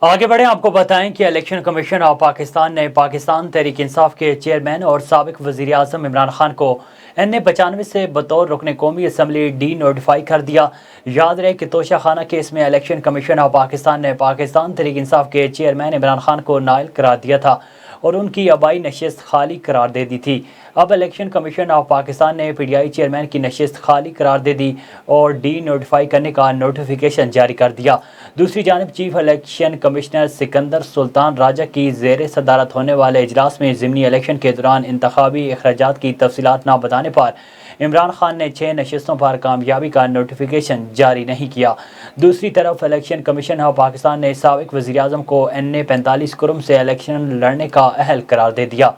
آگے بڑھیں، آپ کو بتائیں کہ الیکشن کمیشن آف پاکستان نے پاکستان تحریک انصاف کے چیئرمین اور سابق وزیر اعظم عمران خان کو این اے 95 سے بطور رکن قومی اسمبلی ڈی نوٹیفائی کر دیا۔ یاد رہے کہ توشہ خانہ کیس میں الیکشن کمیشن آف پاکستان نے پاکستان تحریک انصاف کے چیئرمین عمران خان کو نائل قرار دیا تھا اور ان کی آبائی نشست خالی قرار دے دی تھی۔ اب الیکشن کمیشن آف پاکستان نے پی ٹی آئی چیئرمین کی نشست خالی قرار دے دی اور ڈی نوٹیفائی کرنے کا نوٹیفیکیشن جاری کر دیا۔ دوسری جانب چیف الیکشن کمشنر سکندر سلطان راجہ کی زیر صدارت ہونے والے اجلاس میں ضمنی الیکشن کے دوران انتخابی اخراجات کی تفصیلات نہ بتانے پر عمران خان نے 6 نشستوں پر کامیابی کا نوٹیفیکیشن جاری نہیں کیا۔ دوسری طرف الیکشن کمیشن آف پاکستان نے سابق وزیر اعظم کو این اے 45 کرم سے الیکشن لڑنے کا اہل قرار دے دیا۔